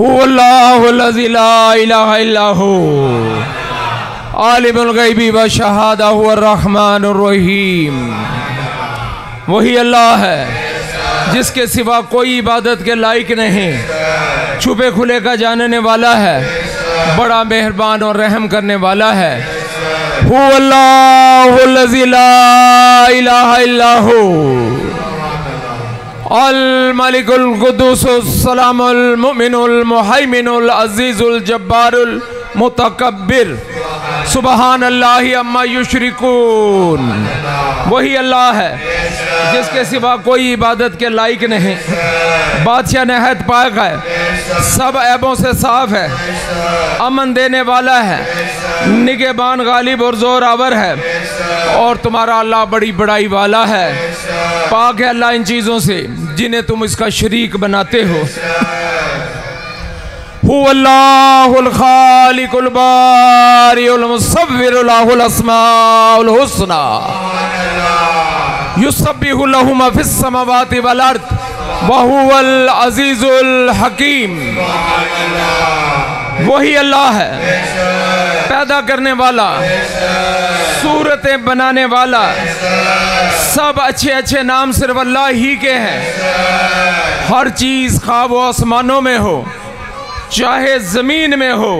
هو اللہ الذی لا الہ الا ہو عالم الغیب والشہادہ هو الرحمن الرحیم. وہی اللہ ہے جس کے سوا کوئی عبادت کے لائق نہیں، چھپے کھلے کا جاننے والا ہے، بڑا مہربان اور رحم کرنے والا ہے. هو اللہ الذی لا الہ الا ہو الملک القدوس السلام المؤمن المہیمن العزیز الجبار المتکبر سبحان اللہ عما یشرکون. وہی اللہ ہے جس کے سوا کوئی عبادت کے لائق نہیں، بادشاہ نہایت پاک ہے، سب عیبوں سے صاف ہے، امن دینے والا ہے، نگہبان غالب اور زور آور ہے، اور تمہارا اللہ بڑی بڑائی والا ہے. پاک ہے اللہ ان چیزوں سے جنہیں تم اس کا شریک بناتے ہو. هو اللہ الخالق الباری المصور له الاسماء الحسنى یسبح له ما فی السماوات والارض وهو العزیز الحکیم. وہی اللہ ہے پیدا کرنے والا، صورتیں بنانے والا. سب اچھے اچھے نام صرف اللہ ہی کے ہیں. ہر چیز خواہ وہ آسمانوں میں ہو چاہے زمین میں ہو،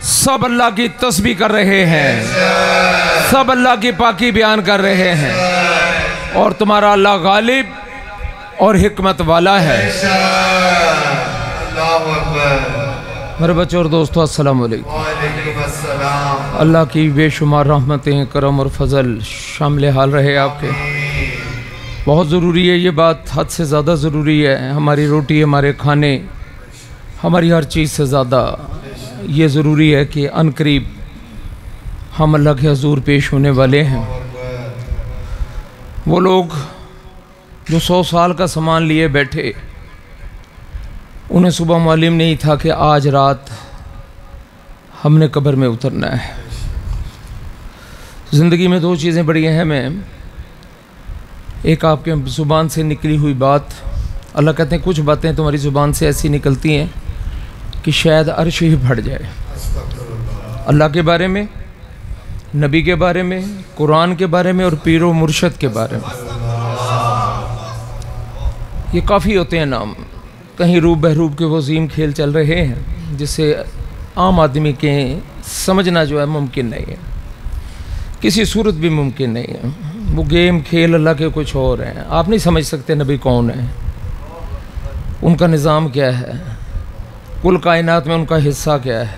سب اللہ کی تسبیح کر رہے ہیں، سب اللہ کی پاکی بیان کر رہے ہیں. اور تمہارا اللہ غالب اور حکمت والا ہے. میرے بچوں اور دوستو السلام علیکم. اللہ کی بے شمار رحمتیں، کرم اور فضل شامل حال رہے آپ کے. بہت ضروری ہے یہ بات، حد سے زیادہ ضروری ہے. ہماری روٹی، ہمارے کھانے، ہماری ہر چیز سے زیادہ یہ ضروری ہے کہ ان قریب ہم اللہ کے حضور پیش ہونے والے ہیں. وہ لوگ جو 100 سال کا سامان لیے بیٹھے، انہیں صبح معلوم نہیں تھا کہ آج رات ہم نے قبر میں اترنا ہے. زندگی میں 2 چیزیں بڑی اہم ہیں. ایک آپ کے زبان سے نکلی ہوئی بات. اللہ کہتے ہیں کچھ باتیں تمہاری زبان سے ایسی نکلتی ہیں کہ شاید عرش ہی پھٹ جائے. اللہ کے بارے میں، نبی کے بارے میں، قرآن کے بارے میں اور پیر و مرشد کے بارے میں. یہ کافی ہوتے ہیں نام. کہیں روب بحروب کے وہ عظیم کھیل چل رہے ہیں جسے عام آدمی کے سمجھنا جو ہے ممکن نہیں ہے، کسی صورت بھی ممکن نہیں ہے. وہ گیم کھیل اللہ کے کچھ اور ہیں. آپ نہیں سمجھ سکتے نبی کون ہے، ان کا نظام کیا ہے، کل کائنات میں ان کا حصہ کیا ہے،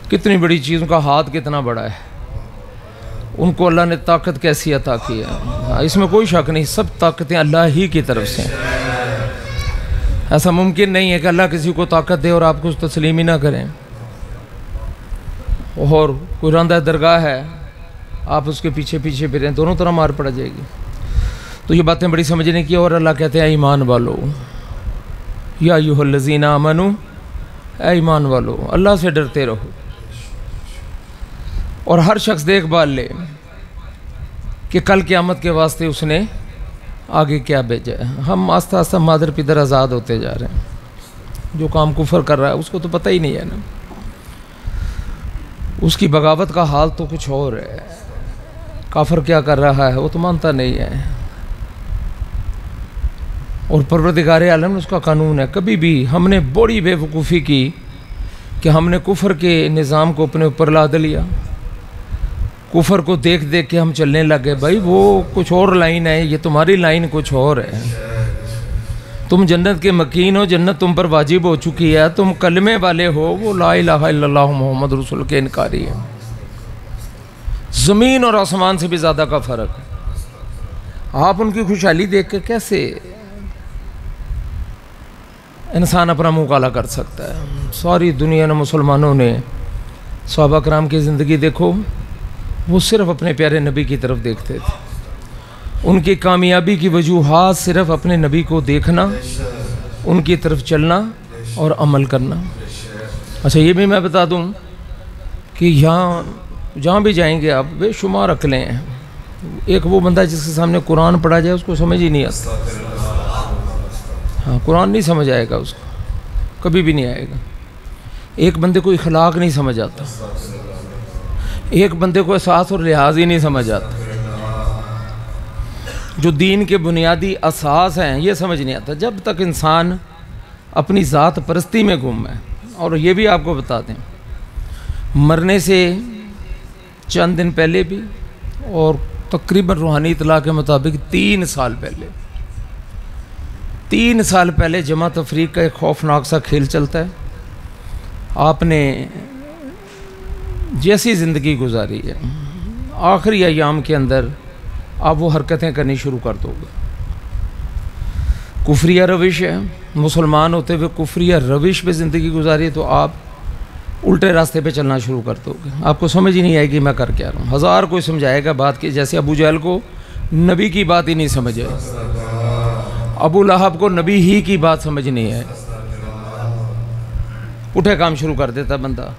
کتنی بڑی چیز، ان کا ہاتھ کتنا بڑا ہے، ان کو اللہ نے طاقت کیسی عطا کی ہے. اس میں کوئی شک نہیں، سب طاقتیں اللہ ہی کی طرف سے. ایسا ممکن نہیں ہے کہ اللہ کسی کو طاقت دے اور آپ کو تسلیم ہی نہ کریں. اور کوئی راندہ درگاہ ہے، آپ اس کے پیچھے پیچھے پھریں، دونوں طرح مار پڑ جائے گی. تو یہ باتیں بڑی سمجھنے کی. اور اللہ کہتے ہیں ایمان والو، یا ایھا الذین آمنوا، اے ایمان والو اللہ سے ڈرتے رہو. اور ہر شخص دیکھ بھال لے کہ کل قیامت کے واسطے اس نے آگے کیا بھیجا ہے. ہم آہستہ آہستہ مادر پدر آزاد ہوتے جا رہے ہیں. جو کام کفر کر رہا ہے اس کو تو پتہ ہی نہیں ہے نا، اس کی بغاوت کا حال تو کچھ اور ہے. کافر کیا کر رہا ہے وہ تو مانتا نہیں ہے. اور پروردگار عالم اس کا قانون ہے. کبھی بھی ہم نے بڑی بے وقوفی کی کہ ہم نے کفر کے نظام کو اپنے اوپر لاد لیا. کفر کو دیکھ دیکھ کے ہم چلنے لگے. بھائی وہ کچھ اور لائن ہے، یہ تمہاری لائن کچھ اور ہے. تم جنت کے مکین ہو، جنت تم پر واجب ہو چکی ہے. تم کلمے والے ہو، وہ لا الہ الا اللہ محمد رسول کے انکاری ہے. زمین اور آسمان سے بھی زیادہ کا فرق ہے. آپ ان کی خوشحالی دیکھ کے کیسے انسان اپنا منہ کالا کر سکتا ہے. ساری دنیا نے، مسلمانوں نے صحابہ کرام کی زندگی دیکھو، وہ صرف اپنے پیارے نبی کی طرف دیکھتے تھے. ان کی کامیابی کی وجوہات صرف اپنے نبی کو دیکھنا، ان کی طرف چلنا اور عمل کرنا. اچھا یہ بھی میں بتا دوں کہ جہاں بھی جائیں گے آپ بے شمار عقلیں ہیں. ایک وہ بندہ جس کے سامنے قرآن پڑھا جائے اس کو سمجھ ہی نہیں آتا. ہاں قرآن نہیں سمجھ آئے گا اس کو. کبھی بھی نہیں آئے گا۔ ایک بندے کو اخلاق نہیں سمجھ آتا، ایک بندے کو احساس اور لحاظ ہی نہیں سمجھ آتا، جو دین کے بنیادی اساس ہیں یہ سمجھ نہیں آتا جب تک انسان اپنی ذات پرستی میں گم ہے۔ اور یہ بھی آپ کو بتا دیں، مرنے سے چند دن پہلے بھی اور تقریباً روحانی اطلاع کے مطابق 3 سال پہلے جمع تفریق کا ایک خوفناک سا کھیل چلتا ہے۔ آپ نے جیسی زندگی گزاری ہے آخری ایام کے اندر آپ وہ حرکتیں کرنی شروع کر دو گے۔ کفریہ روش ہے، مسلمان ہوتے ہوئے کفریہ روش پہ زندگی گزاری ہے تو آپ الٹے راستے پہ چلنا شروع کر دو گے، آپ کو سمجھ ہی نہیں آئے گی میں کر کیا رہا ہوں۔ 1000 کوئی سمجھائے گا بات کی، جیسے ابو جہل کو نبی کی بات ہی نہیں سمجھ آئی، ابو لہب کو نبی ہی کی بات سمجھ نہیں آئی، اٹھے کام شروع کر دیتا بندہ،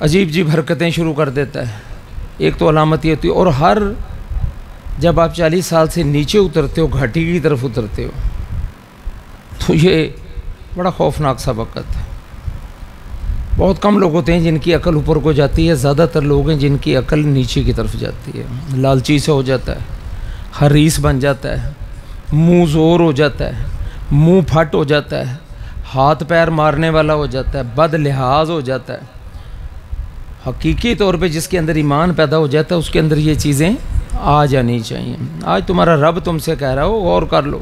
عجیب عجیب حرکتیں شروع کر دیتا ہے۔ ایک تو علامت یہ ہوتی ہے، اور جب آپ 40 سال سے نیچے اترتے ہو، گھاٹی کی طرف اترتے ہو، تو یہ بڑا خوفناک سا وقت ہے۔ بہت کم لوگ ہوتے ہیں جن کی عقل اوپر کو جاتی ہے، زیادہ تر لوگ ہیں جن کی عقل نیچے کی طرف جاتی ہے، لالچی سے ہو جاتا ہے، حریص بن جاتا ہے، منہ زور ہو جاتا ہے، منہ پھٹ ہو جاتا ہے، ہاتھ پیر مارنے والا ہو جاتا ہے، بد لحاظ ہو جاتا ہے۔ حقیقی طور پہ جس کے اندر ایمان پیدا ہو جاتا ہے اس کے اندر یہ چیزیں آ جانی چاہیے۔ آج تمہارا رب تم سے کہہ رہا ہو غور کر لو،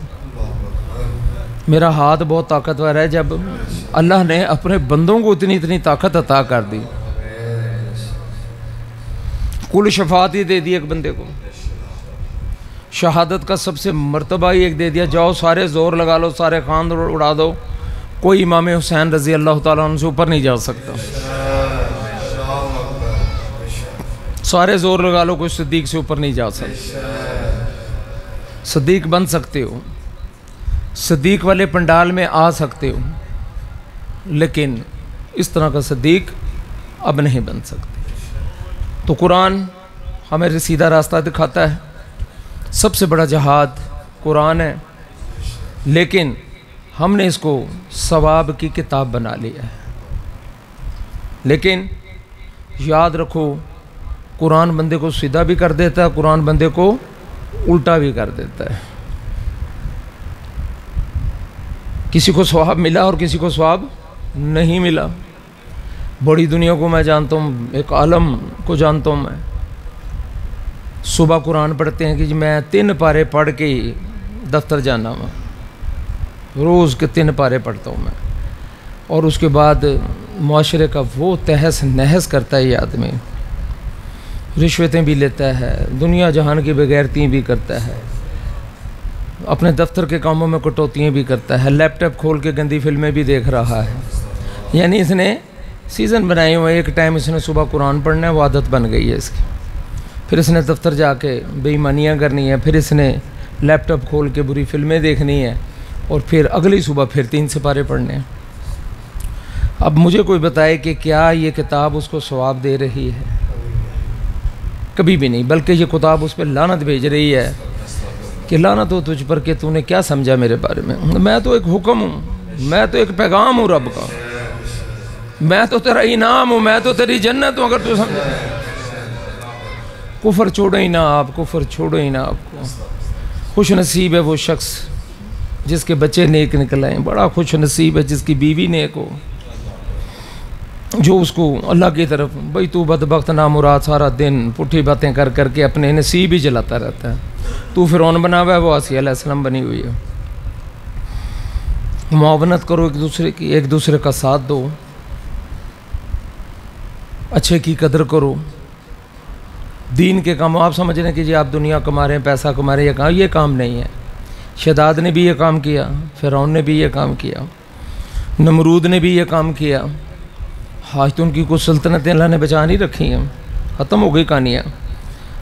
میرا ہاتھ بہت طاقتور ہے، جب اللہ نے اپنے بندوں کو اتنی طاقت عطا کر دی، کل شفاعت ہی دے دی ایک بندے کو، شہادت کا سب سے مرتبہ ہی ایک دے دیا، جاؤ سارے زور لگا لو، سارے خاند اڑا دو، کوئی امام حسین رضی اللہ تعالیٰ عنہ سے اوپر نہیں جا سکتا، سارے زور لگا لو، کوئی صدیق سے اوپر نہیں جا سکتا۔ صدیق بن سکتے ہو، صدیق والے پنڈال میں آ سکتے ہو، لیکن اس طرح کا صدیق اب نہیں بن سکتے۔ تو قرآن ہمیں سیدھا راستہ دکھاتا ہے، سب سے بڑا جہاد قرآن ہے، لیکن ہم نے اس کو ثواب کی کتاب بنا لیا ہے۔ لیکن یاد رکھو قرآن بندے کو سیدھا بھی کر دیتا ہے، قرآن بندے کو الٹا بھی کر دیتا ہے۔ کسی کو ثواب ملا اور کسی کو ثواب نہیں ملا۔ بڑی دنیا کو میں جانتا ہوں، ایک عالم کو جانتا ہوں میں، صبح قرآن پڑھتے ہیں کہ جی میں 3 پارے پڑھ کے ہی دفتر جانا ہوں، روز کے 3 پارے پڑھتا ہوں میں، اور اس کے بعد معاشرے کا وہ تہس نہس کرتا ہے یہ آدمی، رشوتیں بھی لیتا ہے، دنیا جہان کی بغیرتی بھی کرتا ہے، اپنے دفتر کے کاموں میں کٹوتیاں بھی کرتا ہے، لیپ ٹاپ کھول کے گندی فلمیں بھی دیکھ رہا ہے۔ یعنی اس نے سیزن بنائے ہوئے، ایک ٹائم اس نے صبح قرآن پڑھنا ہے، وہ عادت بن گئی ہے اس کی، پھر اس نے دفتر جا کے بے ایمانیاں کرنی ہے، پھر اس نے لیپ ٹاپ کھول کے بری فلمیں دیکھنی ہے، اور پھر اگلی صبح پھر 3 سپارے پڑھنے ہیں۔ اب مجھے کوئی بتائے کہ کیا یہ کتاب اس کو ثواب دے رہی ہے؟ کبھی بھی نہیں، بلکہ یہ کتاب اس پہ لعنت بھیج رہی ہے کہ لعنت ہو تجھ پر کہ تو نے کیا سمجھا میرے بارے میں تو ایک حکم ہوں، میں تو ایک پیغام ہوں رب کا، میں تو تیرا انعام ہوں، میں تو تیری جنت ہوں، اگر تو سمجھا۔ کفر چھوڑو ہی نہ آپ، کفر چھوڑو ہی نہ آپ کو۔ خوش نصیب ہے وہ شخص جس کے بچے نیک نکل آئیں، بڑا خوش نصیب ہے جس کی بیوی نیک ہو، جو اس کو اللہ کی طرف، بھئی تو بدبخت نامراد سارا دن پٹھی باتیں کر کر کے اپنے نصیب ہی جلاتا رہتا ہے، تو فرعون بنا ہوا ہے، وہ آسیہ علیہ السلام بنی ہوئی ہے۔ معاونت کرو ایک دوسرے کی، ایک دوسرے کا ساتھ دو، اچھے کی قدر کرو، دین کے کام آپ سمجھ رہے ہیں کہ جی آپ دنیا کما رہے ہیں، پیسہ کما رہے ہیں، یہ کام نہیں ہے۔ شداد نے بھی یہ کام کیا، فرعون نے بھی یہ کام کیا، نمرود نے بھی یہ کام کیا، آج تو ان کی کچھ سلطنتیں اللہ نے بچا نہیں رکھی ہیں، ختم ہو گئی کہانیاں۔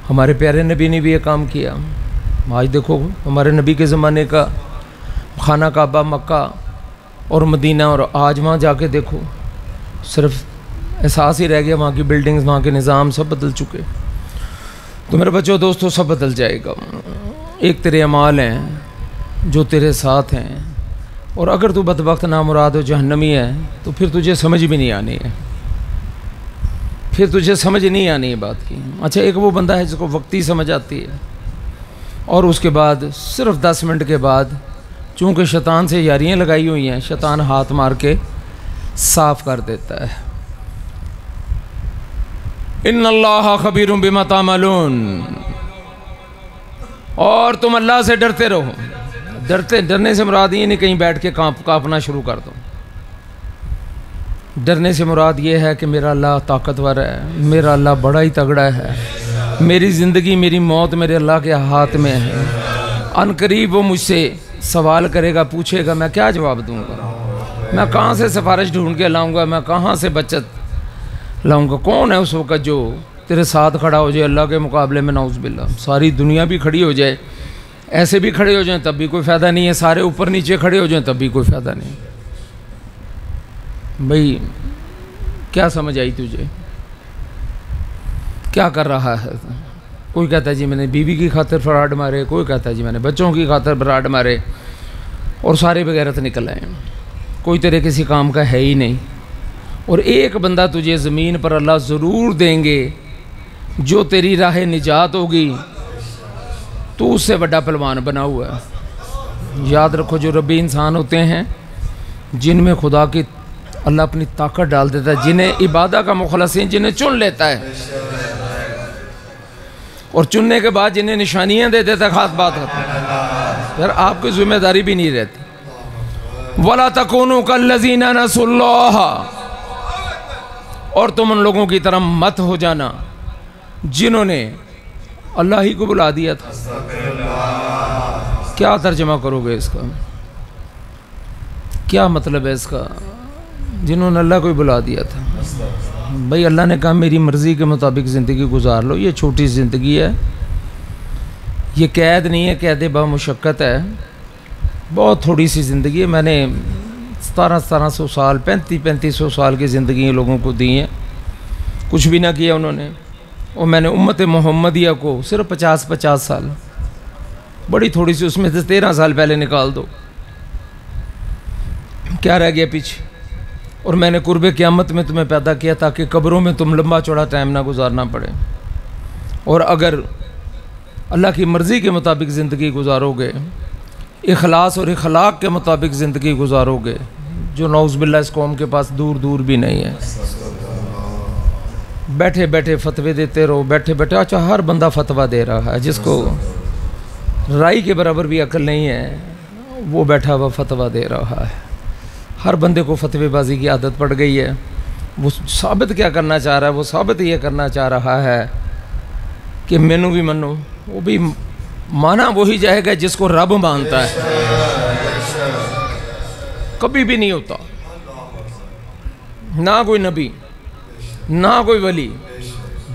ہمارے پیارے نبی نے بھی یہ کام کیا، آج دیکھو ہمارے نبی کے زمانے کا خانہ کعبہ مکہ اور مدینہ، اور آج وہاں جا کے دیکھو صرف احساس ہی رہ گیا، وہاں کی بلڈنگز، وہاں کے نظام سب بدل چکے۔ تو میرے بچوں دوستو سب بدل جائے گا، ایک تیرے اعمال ہیں جو تیرے ساتھ ہیں، اور اگر تو بدبخت نامراد و جہنمی ہے تو پھر تجھے سمجھ بھی نہیں آنی ہے، پھر تجھے سمجھ نہیں آنی ہے بات کی۔ اچھا ایک وہ بندہ ہے جس کو وقتی سمجھ آتی ہے اور اس کے بعد صرف 10 منٹ کے بعد چونکہ شیطان سے یاریاں لگائی ہوئی ہیں، شیطان ہاتھ مار کے صاف کر دیتا ہے۔ ان اللہ خبیر بما تعملون، اور تم اللہ سے ڈرتے رہو۔ ڈرنے سے مراد یہ نہیں کہیں بیٹھ کے کانپنا شروع کر دو۔ ڈرنے سے مراد یہ ہے کہ میرا اللہ طاقتور ہے، میرا اللہ بڑا ہی تگڑا ہے، میری زندگی میری موت میرے اللہ کے ہاتھ میں ہے۔ ان قریب وہ مجھ سے سوال کرے گا، پوچھے گا، میں کیا جواب دوں گا؟ میں کہاں سے سفارش ڈھونڈ کے لاؤں گا؟ میں کہاں سے بچت لاؤں گا؟ کون ہے اس وقت جو تیرے ساتھ کھڑا ہو جائے اللہ کے مقابلے میں؟ نعوذ باللہ، ساری دنیا بھی کھڑی ہو جائے، ایسے بھی کھڑے ہو جائیں تب بھی کوئی فائدہ نہیں ہے، سارے اوپر نیچے کھڑے ہو جائیں تب بھی کوئی فائدہ نہیں۔ بھئی کیا سمجھ آئی تجھے؟ کیا کر رہا ہے؟ کوئی کہتا ہے جی میں نے بیوی کی خاطر فراڈ مارے، کوئی کہتا ہے جی میں نے بچوں کی خاطر فراڈ مارے، اور سارے بغیرت نکل آئے، کوئی تیرے کسی کام کا ہے ہی نہیں۔ اور ایک بندہ تجھے زمین پر اللہ ضرور دیں گے جو تیری راہ نجات ہوگی، تو اس سے بڑا پہلوان بنا ہوا ہے۔ یاد رکھو جو ربی انسان ہوتے ہیں جن میں خدا کی اللہ اپنی طاقت ڈال دیتا ہے، جنہیں عبادہ کا مخلصین جنہیں چن لیتا ہے، اور چننے کے بعد جنہیں نشانیاں دے دیتا ہے، خاص بات ہوتی ہے، پھر آپ کی ذمہ داری بھی نہیں رہتی۔ وَلَا تَكُونُوا كَالَّذِينَ نَسُوا اللَّهَ، اور تم ان لوگوں کی طرح مت ہو جانا جنہوں نے اللہ ہی کو بلا دیا تھا۔ کیا ترجمہ کرو گے اس کا؟ کیا مطلب ہے اس کا؟ جنہوں نے اللہ کو ہی بلا دیا تھا۔ بھئی اللہ نے کہا میری مرضی کے مطابق زندگی گزار لو، یہ چھوٹی زندگی ہے، یہ قید نہیں ہے، قید با مشقت ہے، بہت تھوڑی سی زندگی ہے۔ میں نے 1700 سال 3500 سال کی زندگی لوگوں کو دی ہیں، کچھ بھی نہ کیا انہوں نے، اور میں نے امت محمدیہ کو صرف 50 سال، بڑی تھوڑی سی، اس میں سے 13 سال پہلے نکال دو، کیا رہ گیا پیچھے؟ اور میں نے قرب قیامت میں تمہیں پیدا کیا تاکہ قبروں میں تم لمبا چوڑا ٹائم نہ گزارنا پڑے، اور اگر اللہ کی مرضی کے مطابق زندگی گزارو گے، اخلاص اور اخلاق کے مطابق زندگی گزارو گے، جو نعوذ باللہ اس قوم کے پاس دور دور بھی نہیں ہے۔ بیٹھے بیٹھے فتوے دیتے رہو، بیٹھے بیٹھے، اچھا ہر بندہ فتویٰ دے رہا ہے، جس کو رائی کے برابر بھی عقل نہیں ہے وہ بیٹھا ہوا فتویٰ دے رہا ہے۔ ہر بندے کو فتوے بازی کی عادت پڑ گئی ہے۔ وہ ثابت کیا کرنا چاہ رہا ہے؟ وہ ثابت یہ کرنا چاہ رہا ہے کہ مینو بھی منو، وہ بھی مانا وہی جائے گا جس کو رب مانتا ہے، کبھی بھی نہیں ہوتا، نہ کوئی نبی نہ کوئی ولی،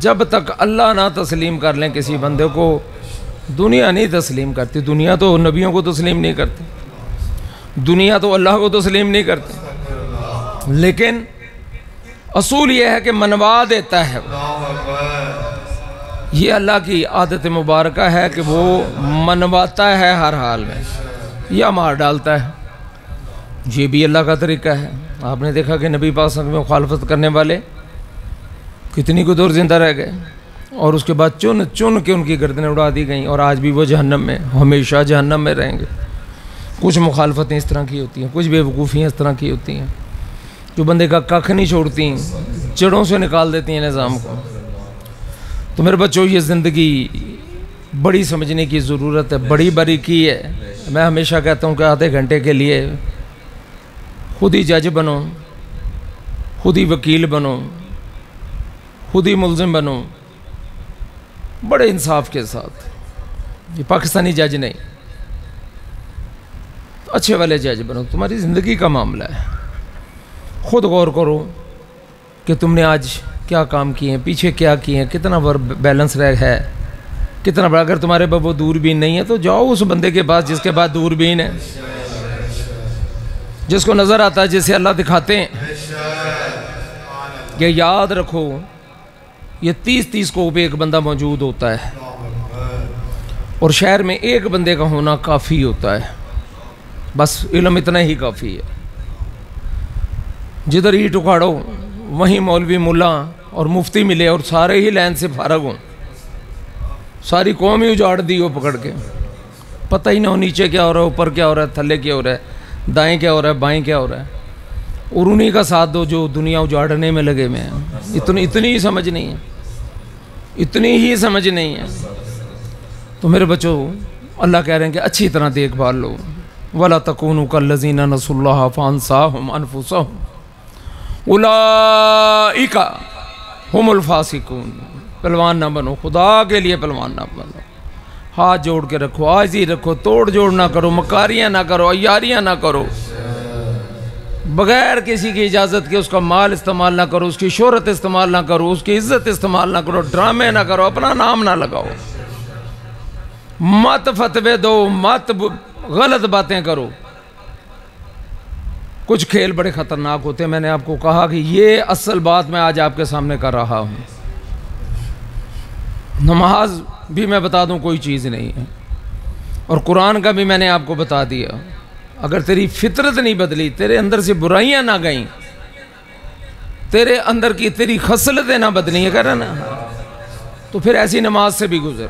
جب تک اللہ نہ تسلیم کر لیں کسی بندے کو، دنیا نہیں تسلیم کرتی۔ دنیا تو نبیوں کو تسلیم نہیں کرتی، دنیا تو اللہ کو تسلیم نہیں کرتی، لیکن اصول یہ ہے کہ منوا دیتا ہے۔ یہ اللہ کی عادت مبارکہ ہے کہ وہ منواتا ہے ہر حال میں، یا مار ڈالتا ہے، یہ بھی اللہ کا طریقہ ہے۔ آپ نے دیکھا کہ نبی پاک صلی اللہ علیہ وسلم میں مخالفت کرنے والے کتنی کو دور زندہ رہ گئے، اور اس کے بعد چن چن کے ان کی گردنیں اڑا دی گئیں، اور آج بھی وہ جہنم میں، ہمیشہ جہنم میں رہیں گے۔ کچھ مخالفتیں اس طرح کی ہوتی ہیں، کچھ بے وقوفیاں اس طرح کی ہوتی ہیں جو بندے کا ککھ نہیں چھوڑتی، جڑوں سے نکال دیتی ہیں نظام کو۔ تو میرے بچوں، یہ زندگی بڑی سمجھنے کی ضرورت ہے، بڑی باریکی ہے۔ میں ہمیشہ کہتا ہوں کہ آدھے گھنٹے کے لیے خود ہی جج بنو، خود ہی وکیل بنو، خود ہی ملزم بنو، بڑے انصاف کے ساتھ۔ یہ پاکستانی جج نہیں، اچھے والے جج بنو، تمہاری زندگی کا معاملہ ہے۔ خود غور کرو کہ تم نے آج کیا کام کیے ہیں، پیچھے کیا کیے ہیں، کتنا بیلنس رہ ہے، کتنا بڑا۔ اگر تمہارے پاس وہ دوربین نہیں ہے تو جاؤ اس بندے کے پاس جس کے پاس دوربین ہے، جس کو نظر آتا ہے، جسے اللہ دکھاتے ہیں۔ یہ یاد رکھو، یہ 30 کو ایک بندہ موجود ہوتا ہے، اور شہر میں ایک بندے کا ہونا کافی ہوتا ہے۔ بس علم اتنا ہی کافی ہے. جدھر اینٹ اکھاڑو وہیں مولوی ملا اور مفتی ملے اور سارے ہی لائن سے فارغ ہوں, ساری قوم ہی اجاڑ دی ہو پکڑ کے, پتہ ہی نہ ہو نیچے کیا ہو رہا ہے, اوپر کیا ہو رہا ہے, تھلے کیا ہو رہا ہے, دائیں کیا ہو رہا ہے, بائیں کیا ہو رہا ہے, اور انہی کا ساتھ دو جو دنیا اجاڑنے میں لگے ہوئے ہیں. اتنی ہی سمجھ نہیں ہے, اتنی ہی سمجھ نہیں ہے. تو میرے بچوں اللہ کہہ رہے ہیں کہ اچھی طرح دیکھ بھال لو. وَلَا تَكُونُوا كَالَّذِينَ نَسُوا اللَّهَ فَأَنسَاهُمْ أَنفُسَهُمْ أُولَٰئِكَ هُمُ الْفَاسِقُونَ. پلوان نہ بنو, خدا کے لیے پلوان نہ بنو. ہاتھ جوڑ کے رکھو, عاجزی رکھو, توڑ جوڑ نہ کرو, مکاریاں نہ کرو, عیاریاں نہ کرو, بغیر کسی کی اجازت کے اس کا مال استعمال نہ کرو, اس کی شہرت استعمال نہ کرو, اس کی عزت استعمال نہ کرو, ڈرامے نہ کرو, اپنا نام نہ لگاؤ, مت فتوے دو, مت غلط باتیں کرو. کچھ کھیل بڑے خطرناک ہوتے ہیں. میں نے آپ کو کہا کہ یہ اصل بات میں آج آپ کے سامنے کر رہا ہوں. نماز بھی میں بتا دوں کوئی چیز نہیں ہے, اور قرآن کا بھی میں نے آپ کو بتا دیا. اگر تیری فطرت نہیں بدلی, تیرے اندر سے برائیاں نہ گئیں, تیرے اندر کی تیری خصلتیں نہ بدلی ہیں, کہہ رہا نا, تو پھر ایسی نماز سے بھی گزر.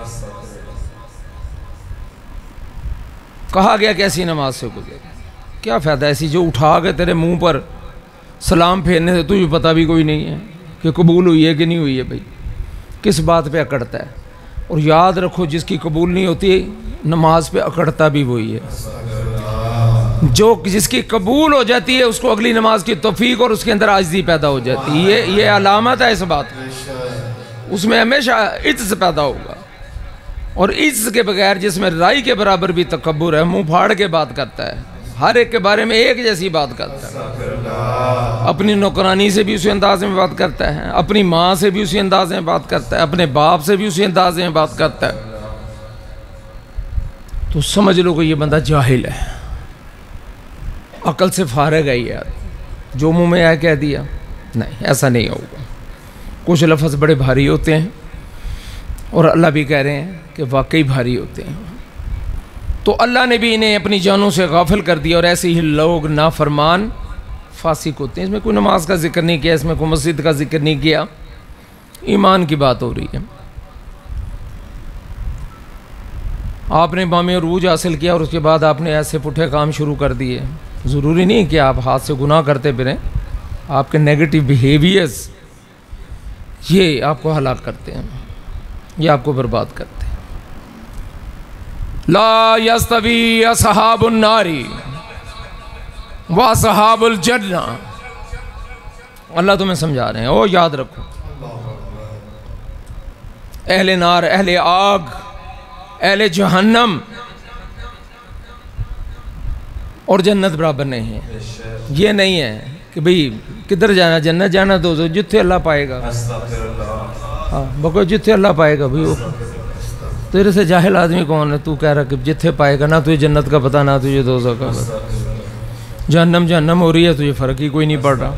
کہا گیا کہ ایسی نماز سے گزر, کیا فائدہ ایسی جو اٹھا کے تیرے منہ پر سلام پھیرنے سے تجھے پتہ بھی کوئی نہیں ہے کہ قبول ہوئی ہے کہ نہیں ہوئی ہے. بھائی کس بات پہ اکڑتا ہے؟ اور یاد رکھو جس کی قبول نہیں ہوتی نماز پہ اکڑتا بھی وہی ہے. جو جس کی قبول ہو جاتی ہے اس کو اگلی نماز کی توفیق اور اس کے اندر عاجزی پیدا ہو جاتی ہے. یہ علامت ہے اس بات کی. اس میں ہمیشہ عجز پیدا ہوگا, اور عجز کے بغیر جس میں رائی کے برابر بھی تکبر ہے, منہ پھاڑ کے بات کرتا ہے, ہر ایک کے بارے میں ایک جیسی بات کرتا ہے, اپنی نوکرانی سے بھی اسی انداز میں بات کرتا ہے, اپنی ماں سے بھی اسی انداز میں بات کرتا ہے, اپنے باپ سے بھی اسی انداز میں بات کرتا ہے. تو سمجھ لو کہ یہ بندہ جاہل ہے, عقل سے فارغ ہے. یار جو منہ میں آیا کہہ دیا, نہیں ایسا نہیں ہوگا. کچھ لفظ بڑے بھاری ہوتے ہیں, اور اللہ بھی کہہ رہے ہیں کہ واقعی بھاری ہوتے ہیں. تو اللہ نے بھی انہیں اپنی جانوں سے غافل کر دیا, اور ایسے ہی لوگ نافرمان فاسق ہوتے ہیں. اس میں کوئی نماز کا ذکر نہیں کیا, اس میں کوئی مسجد کا ذکر نہیں کیا, ایمان کی بات ہو رہی ہے. آپ نے بام عروج حاصل کیا اور اس کے بعد آپ نے ایسے پٹھے کام شروع کر دیے. ضروری نہیں کہ آپ ہاتھ سے گناہ کرتے پھریں, آپ کے نیگیٹو بیہیویئرز یہ آپ کو ہلاک کرتے ہیں, یہ آپ کو برباد کرتے ہیں. لا یستوی اصحاب النار واصحاب الجنہ. اللہ تمہیں سمجھا رہے ہیں, او یاد رکھو, اہل نار, اہل آگ, اہل جہنم اور جنت برابر نہیں ہے. یہ نہیں ہے کہ بھئی کدھر جانا, جنت جانا تو جتھے اللہ پائے گا. ہاں بکو جتھے اللہ پائے گا. بھئی تیرے سے جاہل آدمی کون ہے؟ تو کہہ رہا کہ جتھے پائے گا, نہ تجھے جنت کا پتہ, نہ تجھے دوزخ کا پتہ. جہنم ہو رہی ہے, تجھے فرق ہی کوئی نہیں پڑ رہا.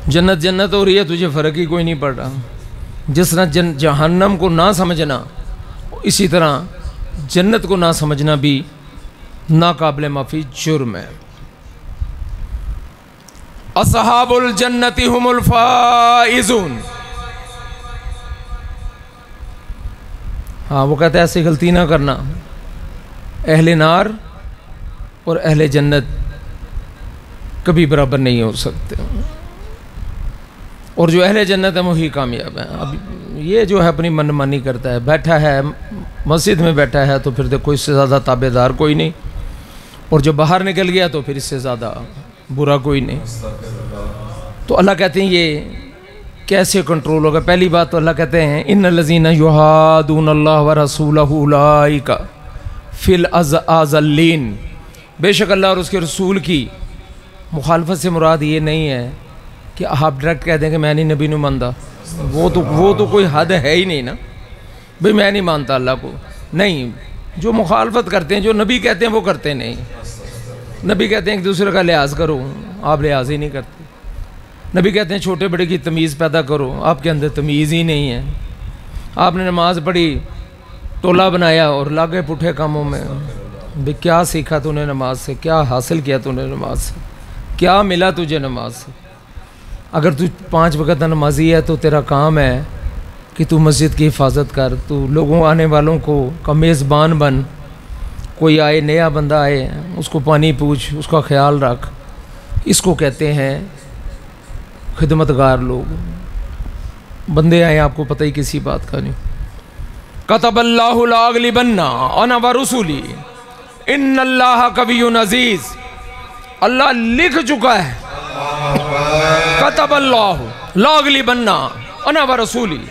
جنت ہو رہی ہے, تجھے فرق ہی کوئی نہیں پڑ رہا. جس طرح جہنم کو نہ سمجھنا, اسی طرح جنت کو نہ سمجھنا بھی ناقابل معافی جرم ہے. اصحاب الجنت هم الفائزون. ہاں وہ کہتا ہے ایسی غلطی نہ کرنا, اہل نار اور اہل جنت کبھی برابر نہیں ہو سکتے, اور جو اہل جنت ہے وہی کامیاب ہیں. اب یہ جو ہے اپنی من مانی کرتا ہے, بیٹھا ہے مسجد میں بیٹھا ہے تو پھر دیکھو اس سے زیادہ تابع دار کوئی نہیں, اور جو باہر نکل گیا تو پھر اس سے زیادہ برا کوئی نہیں. تو اللہ کہتے ہیں یہ کیسے کنٹرول ہوگا؟ پہلی بات تو اللہ کہتے ہیں ان الذین یحادون اللہ ورسولہ اولئک فی الاذلین. بے شک اللہ اور اس کے رسول کی مخالفت سے مراد یہ نہیں ہے کہ آپ ڈائریکٹ کہہ دیں کہ میں نہیں نبی نو مانتا. وہ تو کوئی حد ہے ہی نہیں نا بھئی میں نہیں مانتا اللہ کو. نہیں, جو مخالفت کرتے ہیں, جو نبی کہتے ہیں وہ کرتے نہیں. نبی کہتے ہیں ایک دوسرے کا لحاظ کرو, آپ لحاظ ہی نہیں کرتے. نبی کہتے ہیں چھوٹے بڑے کی تمیز پیدا کرو, آپ کے اندر تمیز ہی نہیں ہے. آپ نے نماز پڑھی, ٹولہ بنایا اور لاگے پٹھے کاموں میں. بھئی کیا سیکھا تو نے نماز سے، کیا حاصل کیا تو نے نماز سے، کیا ملا تجھے نماز سے؟ اگر تو 5 وقت نمازی ہے تو تیرا کام ہے کہ تو مسجد کی حفاظت کر، تو لوگوں آنے والوں کا میزبان بن، کوئی آئے نیا بندہ آئے اس کو پانی پوچھ، اس کا خیال رکھ، اس کو کہتے ہیں خدمتگار لوگ۔ بندے آئے آپ کو پتہ ہی کسی بات کا نہیں۔ کتب اللہ لاغلبن انا ورسولی ان اللہ قوی عزیز، اللہ لکھ چکا ہے، کتب اللہ لاغلبن انا ورسولی،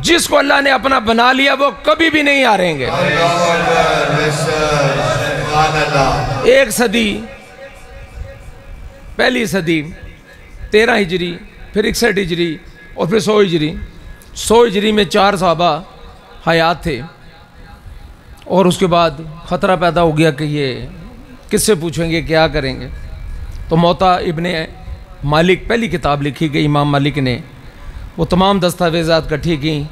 جس کو اللہ نے اپنا بنا لیا وہ کبھی بھی نہیں ہاریں گے۔ ایک صدی، پہلی صدی 13 ہجری، پھر 61 ہجری اور پھر 100 ہجری۔ 100 ہجری میں 4 صحابہ حیات تھے، اور اس کے بعد خطرہ پیدا ہو گیا کہ یہ کس سے پوچھیں گے، کیا کریں گے۔ تو موطا ابن مالک، پہلی کتاب لکھی گئی امام مالک نے، وہ تمام دستاویزات کٹھی کی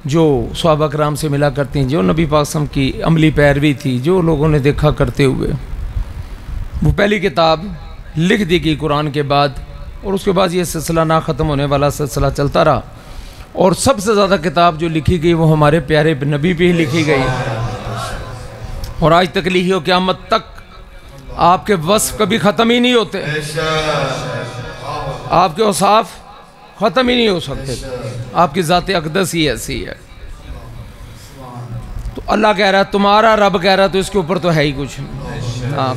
جو صحابہ کرام سے ملا کرتی ہیں، جو نبی پاک صلی اللہ علیہ وسلم کی عملی پیروی تھی، جو لوگوں نے دیکھا کرتے ہوئے، وہ پہلی کتاب لکھ دی گئی قرآن کے بعد۔ اور اس کے بعد یہ سلسلہ نہ ختم ہونے والا سلسلہ چلتا رہا، اور سب سے زیادہ کتاب جو لکھی گئی وہ ہمارے پیارے نبی پہ ہی لکھی گئی، اور آج تک لکھی ہو، قیامت تک آپ کے وصف کبھی ختم ہی نہیں ہوتے، آپ کے اوصاف ختم ہی نہیں ہو سکتے، آپ کی ذات اقدس ہی ایسی ہے۔ تو اللہ کہہ رہا ہے، تمہارا رب کہہ رہا ہے، تو اس کے اوپر تو ہے ہی کچھ۔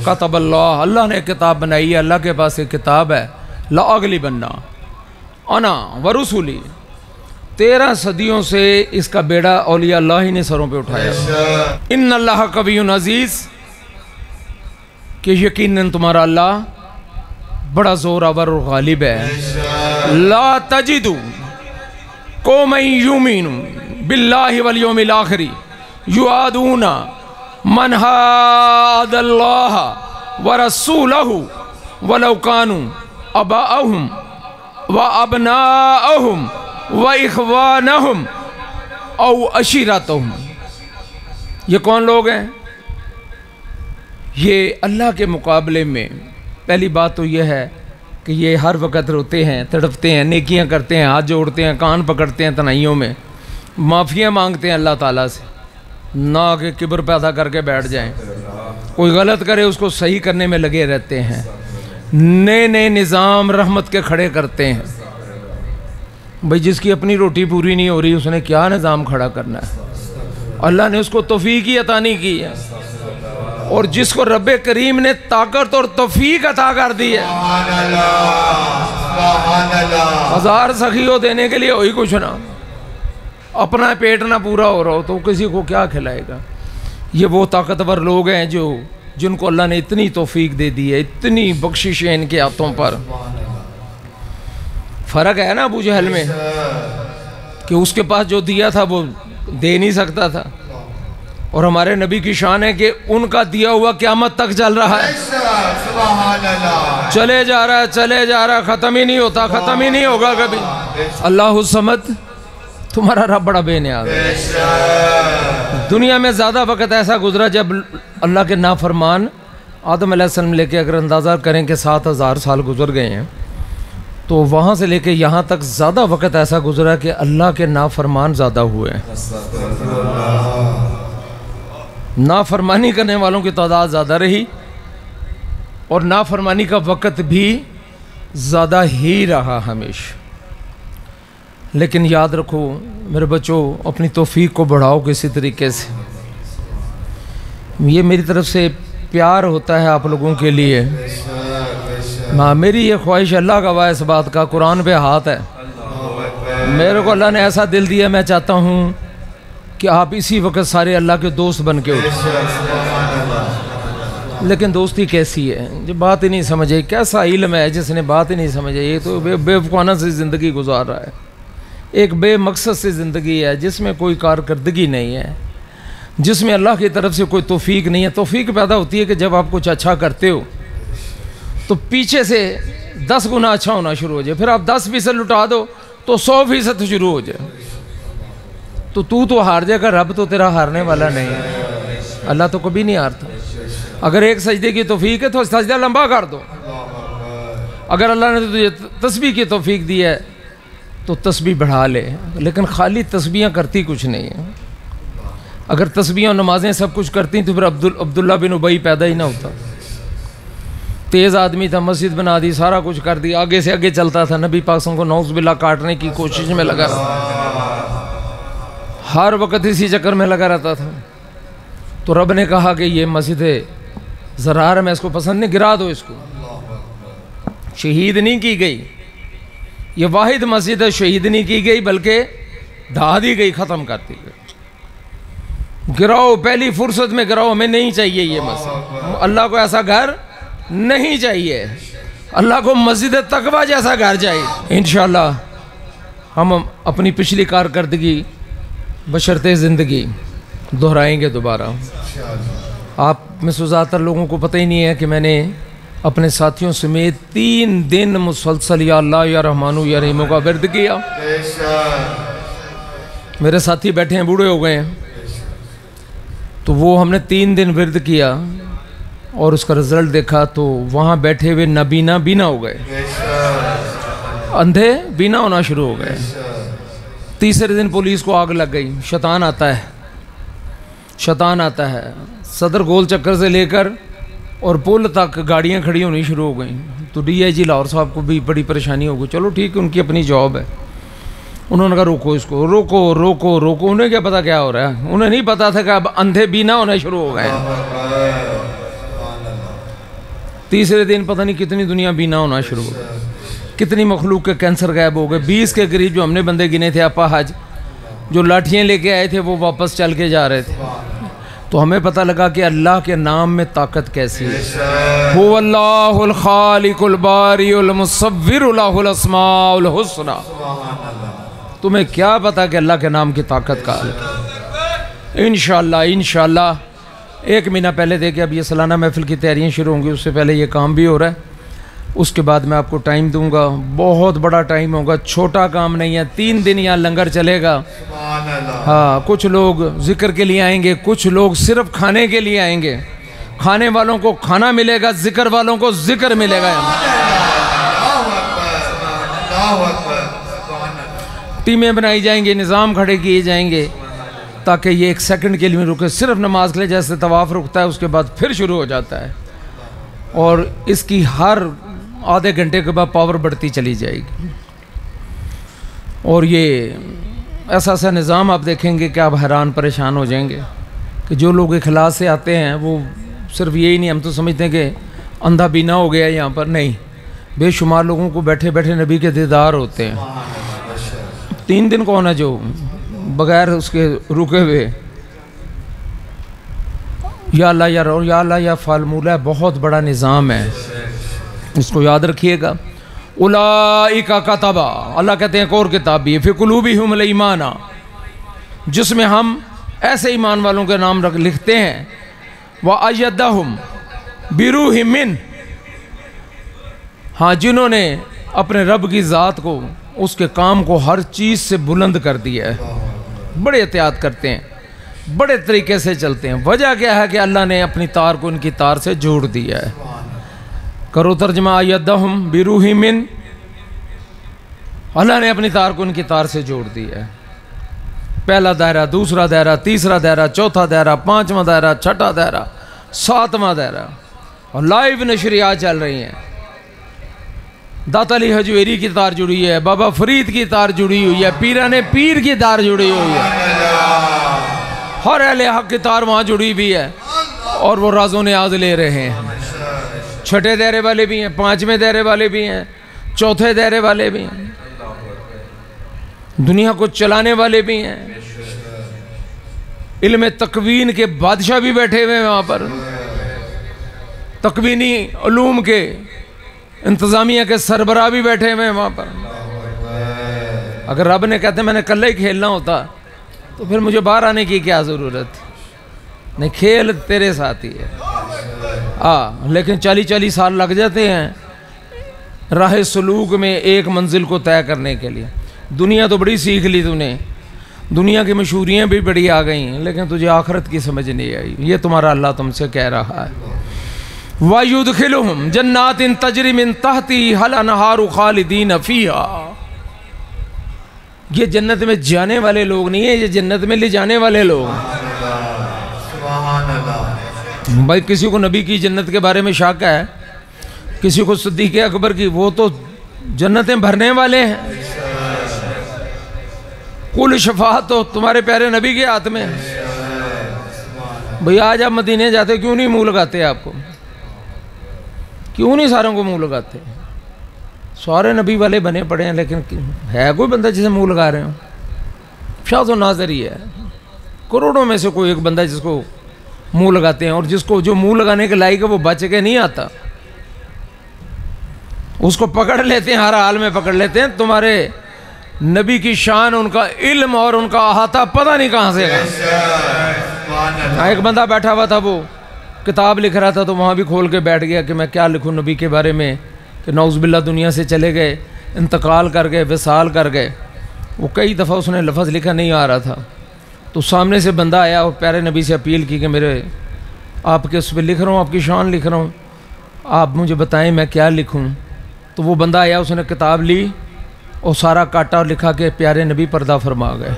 کتب اللہ، اللہ نے کتاب بنائی ہے، اللہ کے پاس ایک کتاب ہے، لاغلبن انا ورسولی۔ 13 صدیوں سے اس کا بیڑا اولیاء اللہ ہی نے سروں پہ اٹھایا۔ ان اللہ قوی عزیز، کہ یقیناً تمہارا اللہ بڑا زور آور اور غالب ہے۔ لا تجد قوما یؤمنون باللہ والیوم الآخر یوادون من حاد اللہ ورسولہ ولو کانوا آباءہم وابناءہم وإخوانہم او عشیرتہم۔ یہ کون لوگ ہیں؟ یہ اللہ کے مقابلے میں پہلی بات تو یہ ہے کہ یہ ہر وقت روتے ہیں، تڑپتے ہیں، نیکیاں کرتے ہیں، ہاتھ جوڑتے ہیں، کان پکڑتے ہیں تنہائیوں میں، معافیاں مانگتے ہیں اللہ تعالیٰ سے، نہ کہ کبر پیدا کر کے بیٹھ جائیں، کوئی غلط کرے اس کو صحیح کرنے میں لگے رہتے ہیں، نئے نئے نظام رحمت کے کھڑے کرتے ہیں۔ بھئی جس کی اپنی روٹی پوری نہیں ہو رہی اس نے کیا نظام کھڑا کرنا ہے؟ اللہ نے اس کو توفیق ہی عطا نہیں کی ہے، اور جس کو رب کریم نے طاقت اور توفیق عطا کر دی ہے، 1000 سخیوں دینے کے لیے وہی کچھ نہ، اپنا پیٹ نہ پورا ہو رہا ہو تو کسی کو کیا کھلائے گا۔ یہ وہ طاقتور لوگ ہیں جن کو اللہ نے اتنی توفیق دے دی ہے، اتنی بخشش ہے ان کے ہاتھوں پر۔ فرق ہے نا ابو جہل میں کہ اس کے پاس جو دیا تھا وہ دے نہیں سکتا تھا، اور ہمارے نبی کی شان ہے کہ ان کا دیا ہوا قیامت تک چل رہا ہے، چلے جا رہا ہے، چلے جا رہا ہے، ختم ہی نہیں ہوتا، ختم ہی نہیں ہوگا کبھی۔ اللہ الصمد، تمہارا رب بڑا بے نیاز ہے۔ دنیا میں زیادہ وقت ایسا گزرا جب اللہ کے نافرمان آدم علیہ السلام لے کے اگر اندازہ کریں کہ 7000 سال گزر گئے ہیں، تو وہاں سے لے کے یہاں تک زیادہ وقت ایسا گزرا کہ اللہ کے نافرمان زیادہ ہوئے ہیں، نافرمانی کرنے والوں کی تعداد زیادہ رہی، اور نافرمانی کا وقت بھی زیادہ ہی رہا ہمیشہ۔ لیکن یاد رکھو میرے بچوں، اپنی توفیق کو بڑھاؤ کسی طریقے سے۔ یہ میری طرف سے پیار ہوتا ہے آپ لوگوں کے لیے، میری یہ خواہش اللہ کا گواہ اس بات کا، قرآن پہ ہاتھ ہے، میرے کو اللہ نے ایسا دل دیا، میں چاہتا ہوں کہ آپ اسی وقت سارے اللہ کے دوست بن کے اٹھیں۔ لیکن دوستی کیسی ہے؟ جو بات ہی نہیں سمجھے، کیسا علم ہے جس نے بات ہی نہیں سمجھے؟ یہ تو بے وقوانہ سے زندگی گزار رہا ہے، ایک بے مقصد سے زندگی ہے جس میں کوئی کارکردگی نہیں ہے، جس میں اللہ کی طرف سے کوئی توفیق نہیں ہے۔ توفیق پیدا ہوتی ہے کہ جب آپ کچھ اچھا کرتے ہو تو پیچھے سے 10 گنا اچھا ہونا شروع ہو جائے، پھر آپ 10% لٹا دو تو 100% شروع ہو جائے، تو ہار جائے گا، رب تو تیرا ہارنے والا نہیں ہے، اللہ تو کبھی نہیں ہارتا۔ اگر ایک سجدے کی توفیق ہے تو سجدہ لمبا کر دو. اگر اللہ نے تجھے تسبیح کی توفیق دی ہے تو تسبیح بڑھا لے، لیکن خالی تسبیحاں کرتی کچھ نہیں ہے. اگر تسبیحاں نمازیں سب کچھ کرتی تو پھر عبداللہ بن ابی پیدا ہی نہ ہوتا. تیز آدمی تھا، مسجد بنا دی، سارا کچھ کر دی، آگے سے آگے چلتا تھا، نبی پاک صلی اللہ علیہ وسلم کو نعوذ باللہ کاٹنے کی کوشش میں لگا رہا، ہر وقت اسی چکر میں لگا رہتا تھا. تو رب نے کہا کہ یہ مسجد زرار ہے، میں اس کو پسند نہیں، گرا دو اس کو. شہید نہیں کی گئی، یہ واحد مسجد ہے، شہید نہیں کی گئی بلکہ ڈھا دی گئی، ختم کر دی گئی. گراؤ، پہلی فرصت میں گراؤ، ہمیں نہیں چاہیے یہ مسجد. اللہ کو ایسا گھر نہیں چاہیے، اللہ کو مسجد تقویٰ جیسا گھر چاہیے. انشاءاللہ ہم اپنی پچھلی کارکردگی بشرط زندگی دہرائیں گے دوبارہ. آپ میں سے زیادہ تر لوگوں کو پتہ ہی نہیں ہے کہ میں نے اپنے ساتھیوں سمیت 3 دن مسلسل یا اللہ یا رحمانو یا رحیمو کا ورد کیا. میرے ساتھی بیٹھے ہیں، بوڑھے ہو گئے ہیں، تو وہ ہم نے 3 دن ورد کیا اور اس کا رزلٹ دیکھا تو وہاں بیٹھے ہوئے نابینا بینا ہو گئے، اندھے بینا ہونا شروع ہو گئے. تیسرے دن پولیس کو آگ لگ گئی. شیطان آتا ہے. صدر گول چکر سے لے کر اور پل تک گاڑیاں کھڑی ہونی شروع ہو گئیں. تو ڈی آئی جی لاہور صاحب کو بھی بڑی پریشانی ہو گئی. چلو ٹھیک ہے، ان کی اپنی جاب ہے. انہوں نے کہا روکو اس کو، روکو. انہیں کیا پتا کیا ہو رہا ہے؟ انہیں نہیں پتا تھا کہ اب اندھے بینا ہونے شروع ہو گئے. تیسرے دن پتہ نہیں کتنی دنیا بینا ہونا شروع ہو گئی، کتنی مخلوق کے کینسر غائب ہو گئے. 20 کے قریب جو ہم نے بندے گنے تھے اپا حج، جو لاٹھیاں لے کے آئے تھے وہ واپس چل کے جا رہے تھے. تو ہمیں پتہ لگا کہ اللہ کے نام میں طاقت کیسی ہے. هو اللہ الخالق الباری المصور لہ الاسماء الحسنی. تمہیں کیا پتا کہ اللہ کے نام کی طاقت کا ہے. انشاءاللہ 1 مہینہ پہلے دے کے اب یہ سالانہ محفل کی تیاریاں شروع ہوں گی، اس سے پہلے یہ کام بھی ہو رہا ہے. اس کے بعد میں آپ کو ٹائم دوں گا، بہت بڑا ٹائم ہوگا، چھوٹا کام نہیں ہے. 3 دن یہاں لنگر چلے گا. ہاں، کچھ لوگ ذکر کے لیے آئیں گے، کچھ لوگ صرف کھانے کے لیے آئیں گے. کھانے والوں کو کھانا ملے گا، ذکر والوں کو ذکر ملے گا. ٹیمیں بنائی جائیں گے، نظام کھڑے کیے جائیں گے تاکہ یہ 1 سیکنڈ کے لیے رکے. صرف نماز کے لیے جیسے طواف رکتا ہے اس کے بعد پھر شروع ہو جاتا ہے، اور اس کی ہر آدھے گھنٹے کے بعد پاور بڑھتی چلی جائے گی. اور یہ ایسا نظام آپ دیکھیں گے کہ آپ حیران پریشان ہو جائیں گے کہ جو لوگ اخلاص سے آتے ہیں وہ صرف یہی نہیں، ہم تو سمجھتے ہیں کہ اندھا بینا ہو گیا یہاں پر. نہیں، بے شمار لوگوں کو بیٹھے بیٹھے نبی کے دیدار ہوتے ہیں. 3 دن کون ہے جو بغیر اس کے رکے ہوئے یا اللہ یا اللہ یا فالمولہ؟ بہت بڑا نظام ہے، اس کو یاد رکھیے گا. اولئک کتب، اللہ کہتے ہیں ایک اور کتاب بھی ہے، فی قلوبہم الایمان، جس میں ہم ایسے ایمان والوں کے نام لکھتے ہیں. وَأَيَّدَهُمْ بِرُوحٍ مِّنْ، ہاں جنہوں نے اپنے رب کی ذات کو، اس کے کام کو ہر چیز سے بلند کر دیا ہے. بڑے احتیاط کرتے ہیں، بڑے طریقے سے چلتے ہیں. وجہ کیا ہے کہ اللہ نے اپنی تار کو ان کی تار سے جوڑ دیا ہے. کرو ترجمہ، ایدہم بروح من، اللہ نے اپنی تار کو ان کی تار سے جوڑ دیا ہے. پہلا دائرہ، دوسرا دائرہ، تیسرا دائرہ، چوتھا دائرہ، 5واں دائرہ، 6واں دائرہ، 7واں دائرہ، اور لائیو نشریات چل رہی ہیں. داتا علی حجویری کی تار جڑی ہے، بابا فرید کی تار جڑی ہوئی ہے، پیران پیر کی تار جڑی ہوئی ہے، ہر اہل حق کی تار وہاں جڑی بھی ہے، اور وہ راز و نیاز لے رہے ہیں. 6 دائرے والے بھی ہیں، 5ویں دائرے والے بھی ہیں، 4تھے دائرے والے بھی ہیں، دنیا کو چلانے والے بھی ہیں. علم تکوین کے بادشاہ بھی بیٹھے ہوئے ہیں وہاں پر، تکوینی علوم کے انتظامیہ کے سربراہ بھی بیٹھے ہوئے ہیں وہاں پر. اگر رب نے کہتے میں نے کل ہی کھیلنا ہوتا تو پھر مجھے باہر آنے کی کیا ضرورت تھی؟ نہیں، کھیل تیرے ساتھ ہی ہے. لیکن 40 سال لگ جاتے ہیں راہ سلوک میں ایک منزل کو طے کرنے کے لیے. دنیا تو بڑی سیکھ لی تو نے، دنیا کی مشہوریاں بھی بڑی آ گئی ہیں، لیکن تجھے آخرت کی سمجھ نہیں آئی. یہ تمہارا اللہ تم سے کہہ رہا ہے. وَيُدْخِلُهُمْ جَنَّاتٍ تَجْرِي مِن تَحْتِهَا الْأَنْهَارُ خَالِدِينَ فِيهَا۔ یہ جنت میں جانے والے لوگ نہیں ہیں، یہ جنت میں لے جانے والے لوگ۔ بھائی کسی کو نبی کی جنت کے بارے میں شک ہے، کسی کو صدیق اکبر کی، وہ تو جنتیں بھرنے والے ہیں۔ کل شفاعت تو تمہارے پیارے نبی کے ہاتھ میں۔ بھئی آج آپ مدینے جاتے کیوں نہیں منہ لگاتے؟ آپ کو کیوں نہیں ساروں کو منہ لگاتے؟ سارے نبی والے بنے پڑے ہیں، لیکن ہے کوئی بندہ جسے منہ لگا رہے ہوں؟ شاذ و نادر ہی ہے، کروڑوں میں سے کوئی ایک بندہ جس کو منہ لگاتے ہیں، اور جس کو جو منہ لگانے کے لائق ہے وہ بچ کے نہیں آتا، اس کو پکڑ لیتے ہیں، ہر حال میں پکڑ لیتے ہیں۔ تمہارے نبی کی شان، ان کا علم اور ان کا احاطہ پتہ نہیں کہاں سے گا۔ ایک بندہ بیٹھا ہوا تھا، وہ کتاب لکھ رہا تھا، تو وہاں بھی کھول کے بیٹھ گیا کہ میں کیا لکھوں نبی کے بارے میں، کہ نعوذ باللہ دنیا سے چلے گئے، انتقال کر گئے، وصال کر گئے۔ وہ کئی دفعہ اس نے لفظ لکھا نہیں آ رہا تھا، تو سامنے سے بندہ آیا اور پیارے نبی سے اپیل کی کہ میرے آپ کے اس پہ لکھ رہا ہوں، آپ کی شان لکھ رہا ہوں، آپ مجھے بتائیں میں کیا لکھوں۔ تو وہ بندہ آیا، اس نے کتاب لی اور سارا کاٹا اور لکھا کہ پیارے نبی پردہ فرما گئے۔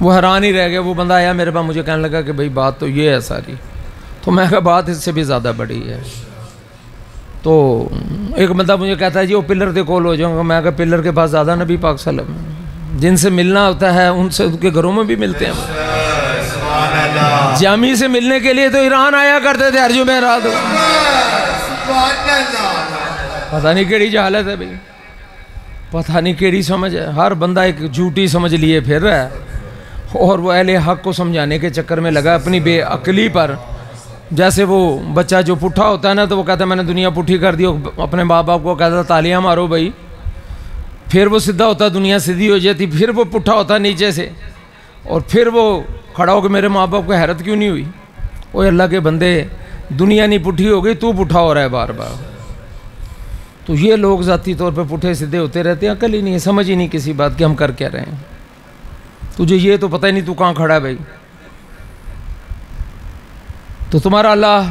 وہ حیران ہی رہ گیا۔ وہ بندہ آیا میرے پاس، مجھے کہنے لگا کہ بھئی بات تو یہ ہے ساری۔ تو میں کہا بات اس سے بھی زیادہ بڑی ہے۔ تو ایک بندہ مجھے کہتا ہے جی وہ پلر کے کول ہو جاؤں گا۔ میں کہا پلر کے پاس زیادہ نبی پاک صلی اللہ علیہ وسلم، جن سے ملنا ہوتا ہے ان سے ان کے گھروں میں بھی ملتے ہیں۔ جامی سے ملنے کے لیے تو ایران آیا کرتے تھے ہر جمعرات۔ پتہ نہیں کیڑی جہالت ہے بھئی، پتہ نہیں کیڑی سمجھ ہے۔ ہر بندہ ایک جھوٹی سمجھ لیے پھر رہا ہے، اور وہ اہل حق کو سمجھانے کے چکر میں لگا اپنی بے عقلی پر۔ جیسے وہ بچہ جو پٹھا ہوتا ہے نا، تو وہ کہتا ہے میں نے دنیا پٹھی کر دی، اپنے ماں باپ کو کہتا ہے تالیاں مارو بھائی، پھر وہ سیدھا ہوتا، دنیا سیدھی ہو جاتی، پھر وہ پٹھا ہوتا نیچے سے، اور پھر وہ کھڑا ہو کہ میرے ماں باپ کو حیرت کیوں نہیں ہوئی؟ اوہ اللہ کے بندے، دنیا نہیں پٹھی ہو گئی، تو پٹھا ہو رہا ہے بار بار۔ تو یہ لوگ ذاتی طور پہ پٹھے سیدھے ہوتے رہتے ہیں، عقل ہی نہیں ہے، سمجھ ہی نہیں کسی بات کی ہم کر کیا رہے ہیں۔ تجھے یہ تو پتہ ہی نہیں تو کہاں کھڑا ہے بھائی۔ تو تمہارا اللہ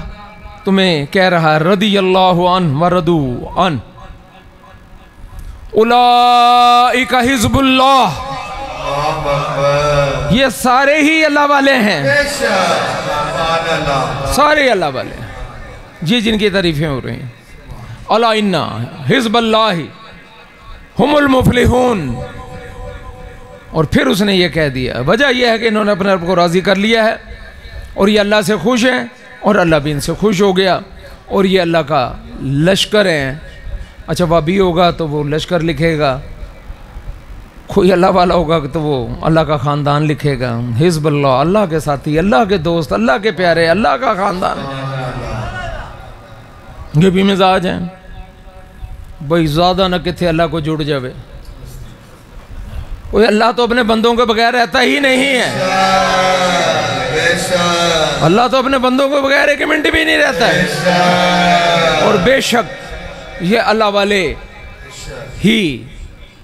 تمہیں کہہ رہا ہے رضی اللہ عنہ ورضوا عنہ، اولئک حزب اللہ، یہ سارے ہی اللہ والے ہیں، سارے اللہ والے ہیں جی، جن کی تعریفیں ہو رہی ہیں۔ الا ان حزب اللہ ہم المفلحون۔ اور پھر اس نے یہ کہہ دیا، وجہ یہ ہے کہ انہوں نے اپنے رب کو راضی کر لیا ہے، اور یہ اللہ سے خوش ہیں، اور اللہ بھی ان سے خوش ہو گیا، اور یہ اللہ کا لشکر ہیں۔ اچھا وابی ہوگا تو وہ لشکر لکھے گا، کوئی اللہ والا ہوگا تو وہ اللہ کا خاندان لکھے گا۔ حزب اللہ، اللہ کے ساتھی، اللہ کے دوست، اللہ کے پیارے، اللہ کا خاندان۔ یہ بھی مزاج ہیں بھئی، زیادہ نہ کتھے اللہ کو جڑ جاوے۔ کوئی اللہ تو اپنے بندوں کے بغیر رہتا ہی نہیں ہے، اللہ تو اپنے بندوں کے بغیر ایک منٹ بھی نہیں رہتا ہے، اور بے شک یہ اللہ والے ہی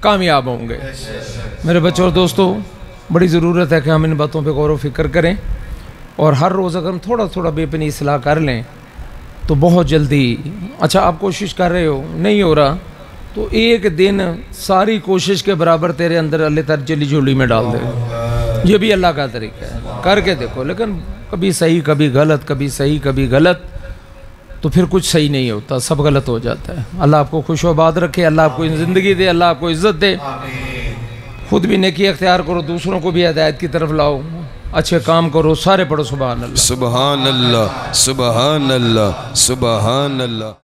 کامیاب ہوں گے۔ میرے بچوں اور دوستو، بڑی ضرورت ہے کہ ہم ان باتوں پہ غور و فکر کریں، اور ہر روز اگر ہم تھوڑا تھوڑا بے پنی اصلاح کر لیں تو بہت جلدی، اچھا آپ کوشش کر رہے ہو نہیں ہو رہا تو ایک دن ساری کوشش کے برابر تیرے اندر اللہ تعالی جلی جھولی میں ڈال دے گا۔ یہ بھی اللہ کا طریقہ ہے، کر کے دیکھو، لیکن کبھی صحیح کبھی غلط، کبھی صحیح کبھی غلط، تو پھر کچھ صحیح نہیں ہوتا، سب غلط ہو جاتا ہے۔ اللہ آپ کو خوش و آباد رکھے، اللہ آپ کو زندگی دے، اللہ آپ کو عزت دے، خود بھی نیکی اختیار کرو، دوسروں کو بھی ہدایت کی طرف لاؤ، اچھے کام کرو، سارے پڑھو سبحان اللہ، سبحان اللہ، سبحان اللہ، سبحان اللہ۔